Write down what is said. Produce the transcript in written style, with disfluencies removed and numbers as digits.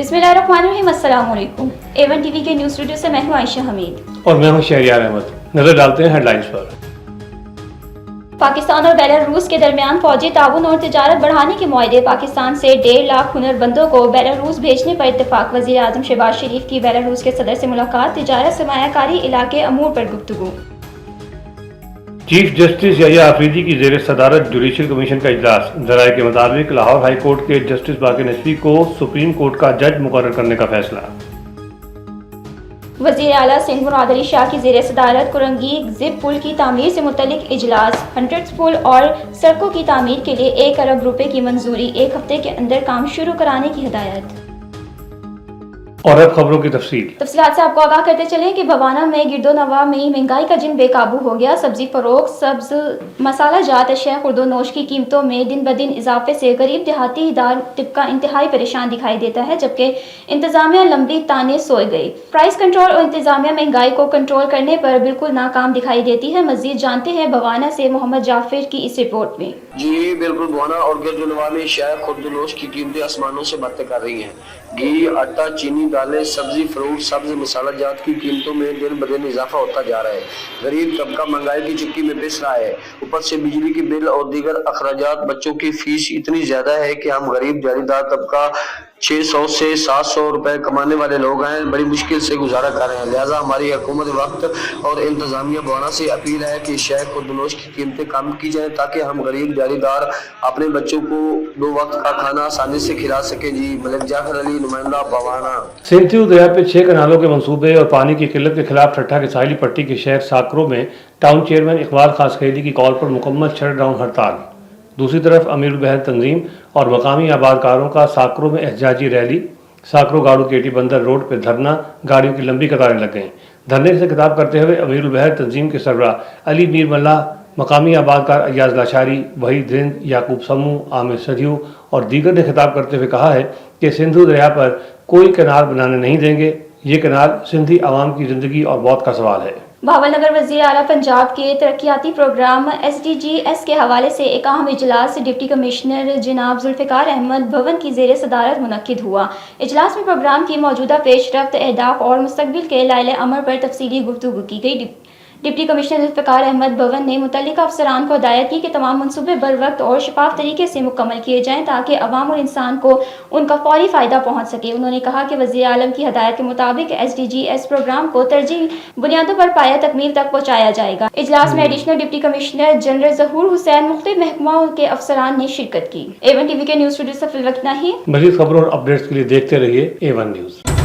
बिस्मिल्लाहिर्रहमानिर्रहीम, अस्सलाम वालेकुम। A1 टीवी के न्यूज़ स्टूडियो से मैं हूं आयशा हमीद और मैं हूं शहरियार अहमद। नजर डालते हैं हेडलाइंस पर। पाकिस्तान और बेलारूस के दरमियान फौजी ताउन और तिजारत बढ़ाने के मुआहदे। पाकिस्तान से 1.5 लाख हुनरमंदों को बेलारूस भेजने पर इत्तेफाक। वज़ीर आज़म शहबाज शरीफ की बेलारूस के सदर से मुलाकात। तिजारत, सरमायाकारी, इलाके अमूर पर गुफ्तगू। चीफ जस्टिस याह्या आफरीदी की ज़ेर सदारत जुडिशल कमीशन का इजलास। ज़राए के मुताबिक लाहौर हाई कोर्ट के जस्टिस बाकी नसवी को सुप्रीम कोर्ट का जज मुकर्रर करने का फैसला। वज़ीर आला सिंध मुराद अली शाह की ज़ेर सदारत कुरंगी ज़िप पुल की तामीर से मुतल्लिक इजलास। 100 पुल और सड़कों की तामीर के लिए 1 अरब रुपए की मंजूरी। 1 हफ्ते के अंदर काम शुरू कराने की हिदायत। और अब खबरों की तफसीलात से आपको आगाह करते चलें कि भवाना में गिरदोनवा में महंगाई का जिन बेकाबू हो गया। सब्जी फरोख्त, सब्ज मसाला जात अशिया, खुर्दोनोश की कीमतों में दिन ब दिन इजाफे से गरीब देहाती दार तिबका इंतहाई परेशान दिखाई देता है, जबकि इंतजामिया लंबी ताने सोए गई। प्राइस कंट्रोल और इंतजामिया महंगाई को कंट्रोल करने पर बिल्कुल नाकाम दिखाई देती है। मजीद जानते हैं भवाना से मोहम्मद जाफिर की इस रिपोर्ट में। जी बिल्कुल, भवाना और गिरदोनवा में शायद खुर्दोनोश की कीमतें आसमानों से बातें कर रही हैं। घी, आटा, चीनी, दालें, सब्जी फ्रूट, सब्ज मसाला जात की कीमतों में दिन ब दिन इजाफा होता जा रहा है। गरीब तबका महंगाई की चुक्की में पिस रहा है। ऊपर से बिजली की बिल और दीगर अखराजात, बच्चों की फीस इतनी ज्यादा है कि हम गरीब जारीदार तबका 600 से 700 रुपए कमाने वाले लोग हैं, बड़ी मुश्किल से गुजारा कर रहे हैं। लिहाजा हमारी हुकूमत वक्त और इंतजामिया भवाना से अपील है कि शायद खुर्दोनोश की कीमतें कम की जाए ताकि हम गरीब जारीदार अपने बच्चों को 2 वक्त का खाना आसानी से खिला सके। जी मलिक जाफर अली, नुमाइंदा भवाना। सिंधु दरिया पे 6 कनालों के मंसूबे और पानी की किल्लत के खिलाफ ठट्ठा के साहिली पट्टी के शहर साकरो में टाउन चेयरमैन इकबाल खास खैदी की कॉल पर मुकम्मल शटडाउन हड़ताल। दूसरी तरफ अमीरुल बहर तंजीम और मकामी आबादकारों का साकरो में एहतजाजी रैली। साकरो गाड़ू केटी बंदर रोड पर धरना, गाड़ियों की लंबी कतारें लग गईं। धरने से खिताब करते हुए अमीरुल बहर तंजीम के सरबरा अली मीर मल्ला, मकामी आबादकार अयाज लाशारी, वहीद रिंद, याकूब समू, आमिर सदियू और दीगर ने खिताब करते हुए कहा है कि सिंधु दरिया पर कोई कनाल बनाने नहीं देंगे। ये कनाल सिंधी आवाम की ज़िंदगी और मौत का सवाल है। भावलनगर वज़ीर आला पंजाब के तरक्याती प्रोग्राम SDGs के हवाले से एक अहम इजलास डिप्टी कमिश्नर जनाब जुल्फ़िकार अहमद भवन की ज़ेर सदारत मुनक्किद हुआ। इजलास में प्रोग्राम की मौजूदा पेशरफ्त, अहदाफ और मुस्तक़बिल के लाइल अमल पर तफसीली गुफ्तगू की गई। डिप्टी कमिश्नर जुल्फ़िकार अहमद भवन ने मुतल्लिका अफसरान को हिदायत की कि तमाम मनसूबे बर वक्त और शफाफ तरीके से मुकम्मल किए जाएँ ताकि अवाम और इंसान को उनका फौरी फ़ायदा पहुँच सके। उन्होंने कहा कि वज़ीर आलम की हिदायत के मुताबिक SDGs प्रोग्राम को तरजीही बुनियादों पर पाया तकमील तक पहुँचाया जाएगा। इजलास में एडिशनल डिप्टी कमिश्नर जनरल ज़हूर हुसैन, मुख्तलिफ महकमाओं के अफसरान ने शिरकत की। A1 टीवी के न्यूज़ स्टूडियो से फिल वक्त नहीं। मज़ीद खबरों और अपडेट्स के लिए देखते रहिए A1 न्यूज़।